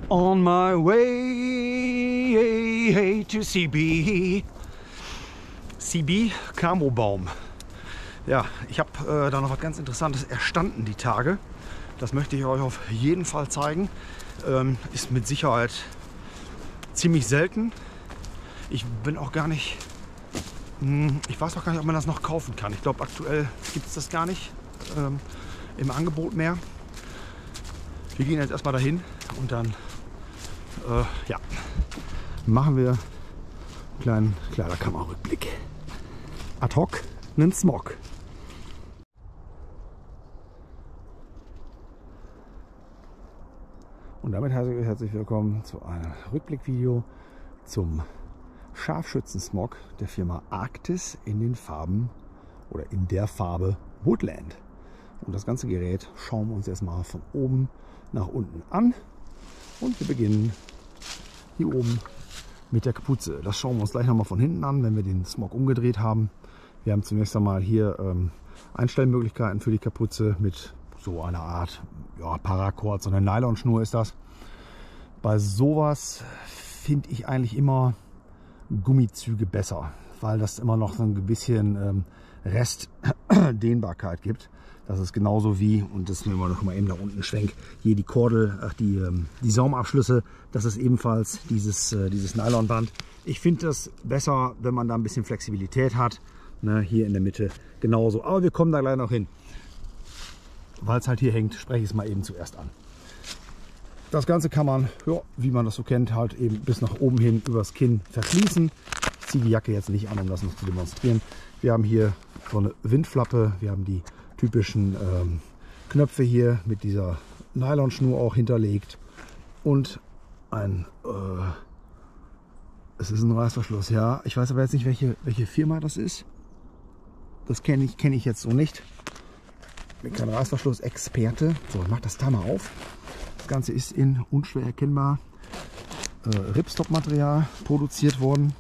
On my way to CB. CB, Camobaum. Ja, ich habe da noch was ganz Interessantes erstanden die Tage. Das möchte ich euch auf jeden Fall zeigen. Ist mit Sicherheit ziemlich selten. Ich bin auch gar nicht... Ich weiß auch gar nicht, ob man das noch kaufen kann. Ich glaube, aktuell gibt es das gar nicht im Angebot mehr. Wir gehen jetzt erstmal dahin und dann ja, machen wir einen kleinen Kleiderkammerrückblick. Ad hoc einen Smog. Und damit herzlich willkommen zu einem Rückblickvideo zum Scharfschützen-Smog der Firma Arktis in den Farben oder in der Farbe Woodland. Und das ganze Gerät schauen wir uns erstmal von oben nach unten an. Und wir beginnen hier oben mit der Kapuze. Das schauen wir uns gleich nochmal von hinten an, wenn wir den Smog umgedreht haben. Wir haben zunächst einmal hier Einstellmöglichkeiten für die Kapuze mit so einer Art Paracord, so eine Nylonschnur ist das. Bei sowas finde ich eigentlich immer Gummizüge besser, weil das immer noch so ein bisschen Restdehnbarkeit gibt. Das ist genauso wie, und das nehmen wir noch mal eben da unten Schwenk, hier die Kordel, die Saumabschlüsse, das ist ebenfalls dieses Nylonband. Ich finde das besser, wenn man da ein bisschen Flexibilität hat. Ne, hier in der Mitte genauso. Aber wir kommen da gleich noch hin. Weil es halt hier hängt, spreche ich es mal eben zuerst an. Das Ganze kann man, ja, wie man das so kennt, halt eben bis nach oben hin übers Kinn verschließen. Ich ziehe die Jacke jetzt nicht an, um das noch zu demonstrieren. Wir haben hier so eine Windflappe, wir haben die typischen Knöpfe hier mit dieser Nylonschnur auch hinterlegt und es ist ein Reißverschluss, ja. Ich weiß aber jetzt nicht, welche Firma das ist. Das kenne ich jetzt so nicht. Ich bin kein Reißverschluss-Experte. So, ich mache das da mal auf. Das Ganze ist in unschwer erkennbar Ripstop-Material produziert worden.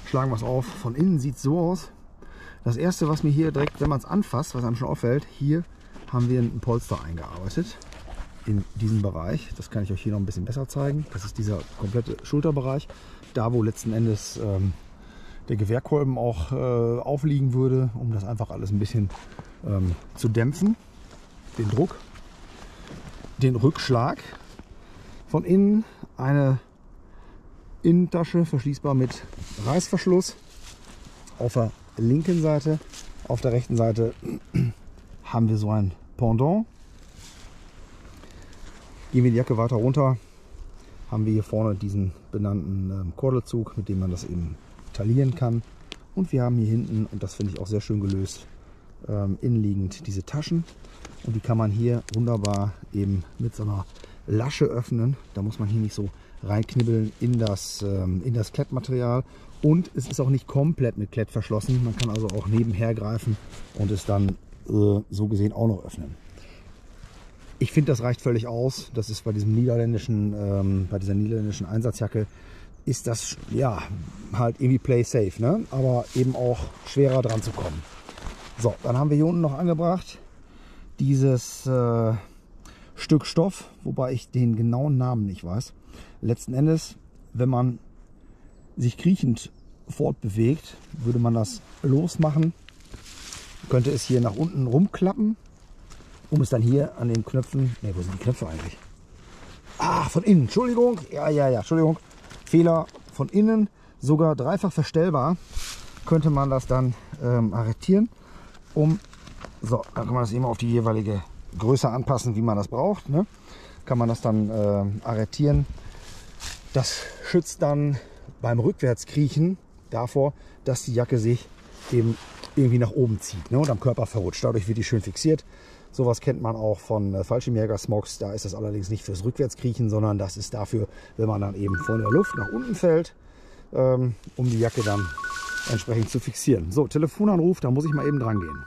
Schlagen wir es auf. Von innen sieht es so aus. Das erste, was mir hier direkt, wenn man es anfasst, was einem schon auffällt, hier haben wir ein Polster eingearbeitet in diesem Bereich. Das kann ich euch hier noch ein bisschen besser zeigen. Das ist dieser komplette Schulterbereich, da wo letzten Endes der Gewehrkolben auch aufliegen würde, um das einfach alles ein bisschen zu dämpfen, den Druck, den Rückschlag. Von innen eine Innentasche, verschließbar mit Reißverschluss. Auf der linken Seite, auf der rechten Seite haben wir so ein Pendant. Gehen wir die Jacke weiter runter, haben wir hier vorne diesen benannten Kordelzug, mit dem man das eben taillieren kann. Und wir haben hier hinten, und das finde ich auch sehr schön gelöst, innenliegend diese Taschen. Und die kann man hier wunderbar eben mit so einer Lasche öffnen. Da muss man hier nicht so reinknibbeln in das Klettmaterial. Und es ist auch nicht komplett mit Klett verschlossen. Man kann also auch nebenher greifen und es dann so gesehen auch noch öffnen. Ich finde, das reicht völlig aus. Das ist bei dieser niederländischen Einsatzjacke, ist das ja halt irgendwie play safe, ne? Aber eben auch schwerer dran zu kommen. So, dann haben wir hier unten noch angebracht dieses Stück Stoff, wobei ich den genauen Namen nicht weiß. Letzten Endes, wenn man sich kriechend fortbewegt, würde man das losmachen, könnte es hier nach unten rumklappen, um es dann hier an den Knöpfen, ne, wo sind die Knöpfe eigentlich? Ah, von innen, Entschuldigung, ja, Entschuldigung, Fehler, von innen, sogar dreifach verstellbar, könnte man das dann arretieren, dann kann man das eben auf die jeweilige Größe anpassen, wie man das braucht, ne? Kann man das dann arretieren. Das schützt dann beim Rückwärtskriechen davor, dass die Jacke sich eben irgendwie nach oben zieht, ne, und am Körper verrutscht. Dadurch wird die schön fixiert. Sowas kennt man auch von Fallschirmjäger-Smogs. Da ist das allerdings nicht fürs Rückwärtskriechen, sondern das ist dafür, wenn man dann eben von der Luft nach unten fällt, um die Jacke dann entsprechend zu fixieren. So, Telefonanruf, da muss ich mal eben dran gehen.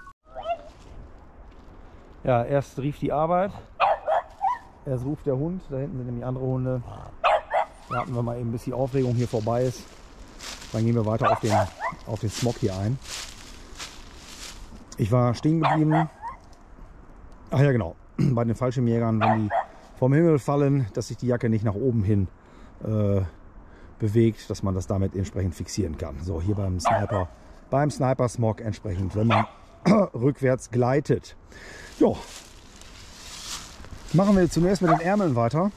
Ja, erst rief die Arbeit, erst ruft der Hund, da hinten sind nämlich andere Hunde. Warten wir mal eben, bis die Aufregung hier vorbei ist. Dann gehen wir weiter auf den Smog hier ein. Ich war stehen geblieben. Ach ja, genau. bei den Fallschirmjägern, wenn die vom Himmel fallen, dass sich die Jacke nicht nach oben hin bewegt, dass man das damit entsprechend fixieren kann. So, hier beim Sniper Smog entsprechend, wenn man rückwärts gleitet. Jo. Machen wir zunächst mit den Ärmeln weiter.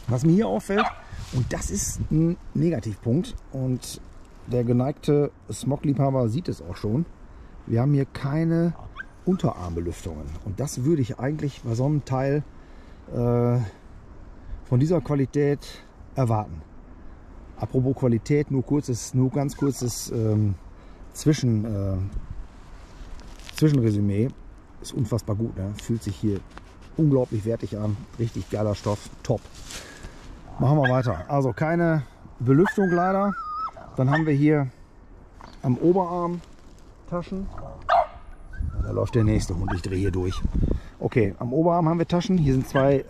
Was mir hier auffällt, und das ist ein Negativpunkt, und der geneigte Smog-Liebhaber sieht es auch schon, wir haben hier keine Unterarmbelüftungen. Und das würde ich eigentlich bei so einem Teil von dieser Qualität erwarten. Apropos Qualität, nur ganz kurzes Zwischenresümee. Ist unfassbar gut, ne? Fühlt sich hier unglaublich wertig an. Richtig geiler Stoff, top. Machen wir weiter. Also keine Belüftung leider. Dann haben wir hier am Oberarm Taschen. Da läuft der nächste Hund, ich drehe hier durch. Okay, am Oberarm haben wir Taschen. Hier sind hier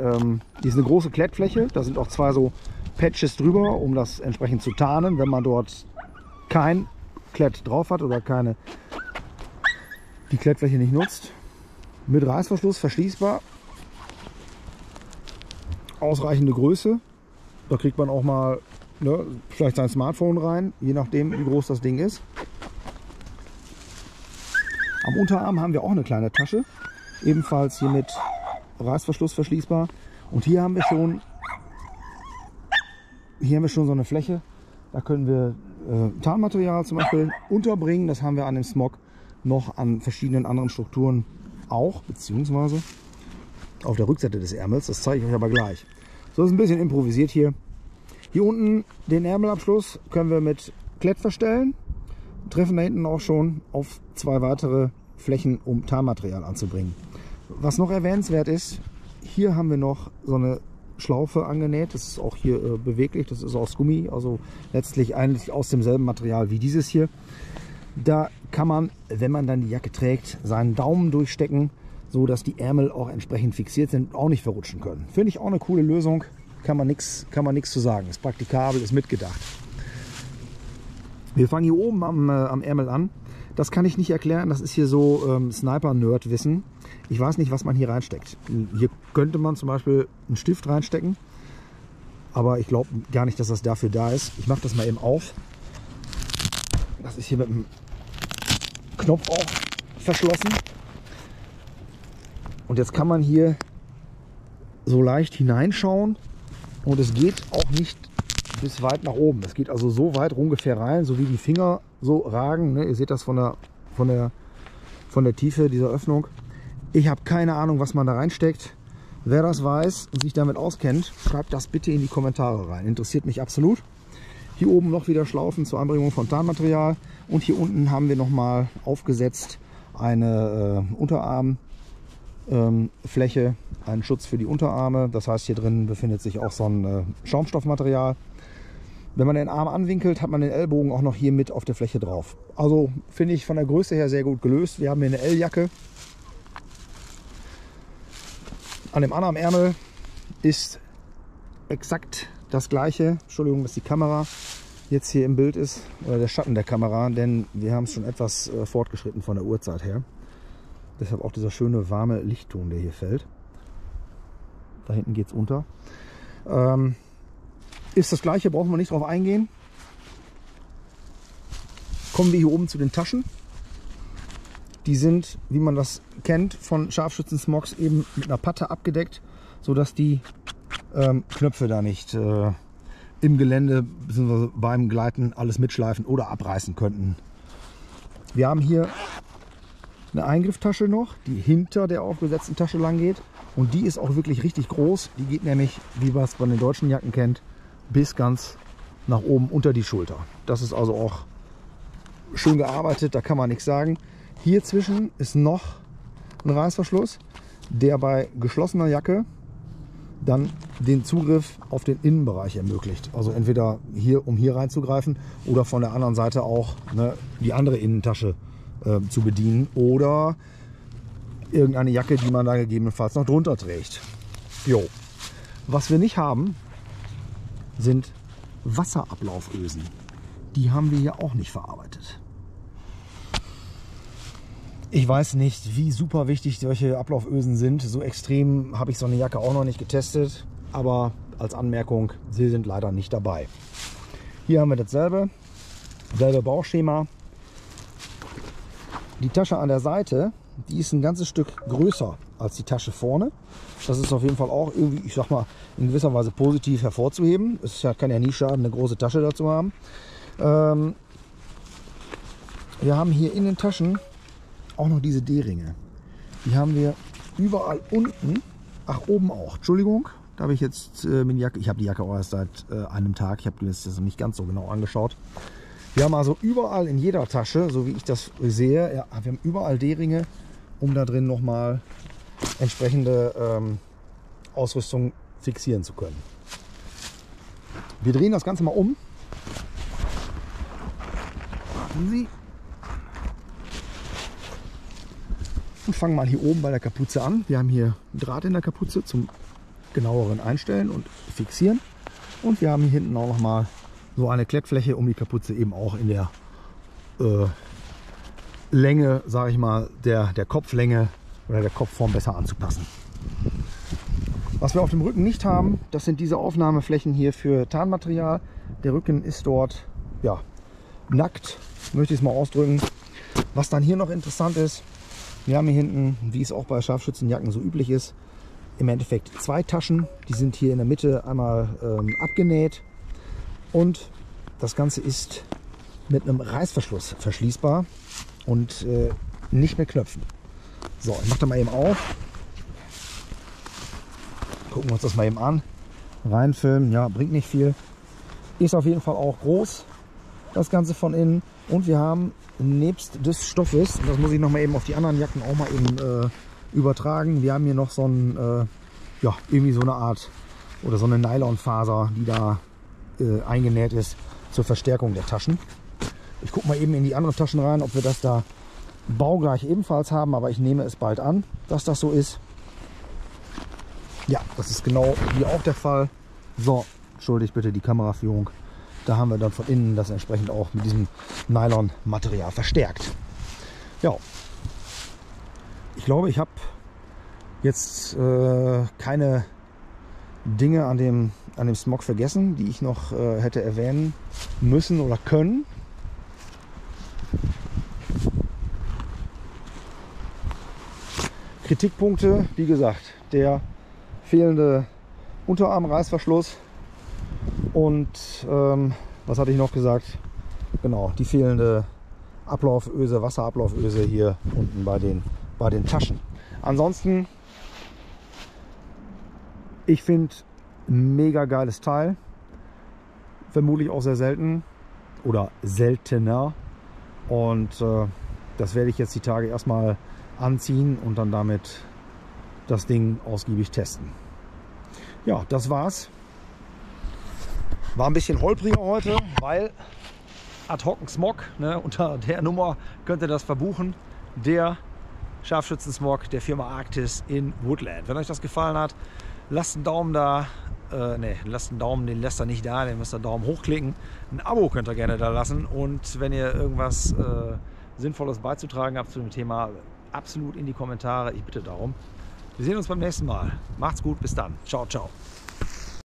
ist eine große Klettfläche. Da sind auch zwei so Patches drüber, um das entsprechend zu tarnen, wenn man dort kein Klett drauf hat oder die Klettfläche nicht nutzt. Mit Reißverschluss, verschließbar. Ausreichende Größe. Da kriegt man auch mal vielleicht sein Smartphone rein, je nachdem wie groß das Ding ist. Am Unterarm haben wir auch eine kleine Tasche, ebenfalls hier mit Reißverschluss verschließbar. Und hier haben wir schon so eine Fläche, da können wir Tarnmaterial zum Beispiel unterbringen. Das haben wir an dem Smog noch an verschiedenen anderen Strukturen auch, beziehungsweise auf der Rückseite des Ärmels. Das zeige ich euch aber gleich. So, ist ein bisschen improvisiert hier. Hier unten den Ärmelabschluss können wir mit Klett verstellen. Treffen da hinten auch schon auf zwei weitere Flächen, um Tarnmaterial anzubringen. Was noch erwähnenswert ist, hier haben wir noch so eine Schlaufe angenäht. Das ist auch hier beweglich, das ist aus Gummi, also letztlich eigentlich aus demselben Material wie dieses hier. Da kann man, wenn man dann die Jacke trägt, seinen Daumen durchstecken, so dass die Ärmel auch entsprechend fixiert sind und auch nicht verrutschen können. Finde ich auch eine coole Lösung, kann man nichts zu sagen. Ist praktikabel, ist mitgedacht. Wir fangen hier oben am Ärmel an. Das kann ich nicht erklären, das ist hier so Sniper-Nerd-Wissen. Ich weiß nicht, was man hier reinsteckt. Hier könnte man zum Beispiel einen Stift reinstecken, aber ich glaube gar nicht, dass das dafür da ist. Ich mache das mal eben auf. Das ist hier mit dem Knopf auch verschlossen. Und jetzt kann man hier so leicht hineinschauen und es geht auch nicht bis weit nach oben. Es geht also so weit ungefähr rein, so wie die Finger so ragen. Ne? Ihr seht das von der Tiefe dieser Öffnung. Ich habe keine Ahnung, was man da reinsteckt. Wer das weiß und sich damit auskennt, schreibt das bitte in die Kommentare rein. Interessiert mich absolut. Hier oben noch wieder Schlaufen zur Anbringung von Tarnmaterial. Und hier unten haben wir nochmal aufgesetzt eine Unterarmfläche, einen Schutz für die Unterarme. Das heißt, hier drin befindet sich auch so ein Schaumstoffmaterial. Wenn man den Arm anwinkelt, hat man den Ellbogen auch noch hier mit auf der Fläche drauf. Also finde ich von der Größe her sehr gut gelöst. Wir haben hier eine L-Jacke. An dem anderen Ärmel ist exakt das gleiche. Entschuldigung, dass die Kamera jetzt hier im Bild ist, oder der Schatten der Kamera, denn wir haben es schon etwas fortgeschritten von der Uhrzeit her. Deshalb auch dieser schöne warme Lichtton, der hier fällt. Da hinten geht es unter. Ist das gleiche, brauchen wir nicht drauf eingehen. Kommen wir hier oben zu den Taschen. Die sind, wie man das kennt, von Scharfschützen-Smogs eben mit einer Patte abgedeckt, sodass die Knöpfe da nicht im Gelände bzw. beim Gleiten alles mitschleifen oder abreißen könnten. Wir haben hier eine Eingrifftasche noch, die hinter der aufgesetzten Tasche lang geht. Und die ist auch wirklich richtig groß. Die geht nämlich, wie man es von den deutschen Jacken kennt, bis ganz nach oben unter die Schulter. Das ist also auch schön gearbeitet, da kann man nichts sagen. Hier zwischen ist noch ein Reißverschluss, der bei geschlossener Jacke dann den Zugriff auf den Innenbereich ermöglicht. Also entweder hier, um hier reinzugreifen, oder von der anderen Seite auch die andere Innentasche zu bedienen, oder irgendeine Jacke, die man da gegebenenfalls noch drunter trägt. Jo. Was wir nicht haben, sind Wasserablaufösen. Die haben wir hier auch nicht verarbeitet. Ich weiß nicht, wie super wichtig solche Ablaufösen sind. So extrem habe ich so eine Jacke auch noch nicht getestet. Aber als Anmerkung, sie sind leider nicht dabei. Hier haben wir dasselbe Bauchschema. Die Tasche an der Seite, die ist ein ganzes Stück größer als die Tasche vorne. Das ist auf jeden Fall auch irgendwie, ich sag mal, in gewisser Weise positiv hervorzuheben. Es kann ja nie schaden, eine große Tasche dazu haben. Wir haben hier in den Taschen auch noch diese D-Ringe. Die haben wir überall unten. Ach, oben auch. Entschuldigung, da habe ich jetzt mit der Jacke. Ich habe die Jacke auch erst seit einem Tag. Ich habe das nicht ganz so genau angeschaut. Wir haben also überall in jeder Tasche, so wie ich das sehe, ja, wir haben überall D-Ringe, um da drin nochmal entsprechende Ausrüstung fixieren zu können. Wir drehen das Ganze mal um. Warten Sie. Und fangen mal hier oben bei der Kapuze an. Wir haben hier einen Draht in der Kapuze zum genaueren Einstellen und Fixieren. Und wir haben hier hinten auch noch mal so eine Klettfläche, um die Kapuze eben auch in der Länge, sage ich mal, der Kopflänge oder der Kopfform besser anzupassen. Was wir auf dem Rücken nicht haben, das sind diese Aufnahmeflächen hier für Tarnmaterial. Der Rücken ist dort ja nackt, möchte ich es mal ausdrücken. Was dann hier noch interessant ist, wir haben hier hinten, wie es auch bei Scharfschützenjacken so üblich ist, im Endeffekt zwei Taschen. Die sind hier in der Mitte einmal abgenäht und das Ganze ist mit einem Reißverschluss verschließbar und nicht mit Knöpfen. So, ich mache das mal eben auf. Gucken wir uns das mal eben an. Reinfilmen, ja, bringt nicht viel. Ist auf jeden Fall auch groß, das Ganze von innen. Und wir haben nebst des Stoffes, und das muss ich noch mal eben auf die anderen Jacken auch mal eben übertragen, wir haben hier noch so ein, ja, irgendwie so eine Art oder so eine Nylonfaser, die da eingenäht ist zur Verstärkung der Taschen. Ich gucke mal eben in die anderen Taschen rein, ob wir das da baugleich ebenfalls haben, aber ich nehme es bald an, dass das so ist. Ja, das ist genau hier auch der Fall. So, entschuldigt bitte die Kameraführung. Da haben wir dann von innen das entsprechend auch mit diesem Nylon-Material verstärkt. Ja, ich glaube, ich habe jetzt keine Dinge an dem Smog vergessen, die ich noch hätte erwähnen müssen oder können. Kritikpunkte, wie gesagt, der fehlende Unterarmreißverschluss und was hatte ich noch gesagt? Genau, die fehlende Ablauföse, Wasserablauföse hier unten bei den Taschen. Ansonsten, ich finde, mega geiles Teil. Vermutlich auch sehr selten oder seltener. Und das werde ich jetzt die Tage erstmal anziehen und dann damit das Ding ausgiebig testen. Ja, das war's. War ein bisschen holpriger heute, weil ad hoc Smog, ne, unter der Nummer könnt ihr das verbuchen. Der Scharfschützen-Smog der Firma Arktis in Woodland. Wenn euch das gefallen hat, lasst einen Daumen da. Lasst einen Daumen, den lässt er nicht da, den müsst ihr einen Daumen hochklicken. Ein Abo könnt ihr gerne da lassen. Und wenn ihr irgendwas Sinnvolles beizutragen habt zu dem Thema, absolut in die Kommentare. Ich bitte darum. Wir sehen uns beim nächsten Mal. Macht's gut, bis dann. Ciao, ciao.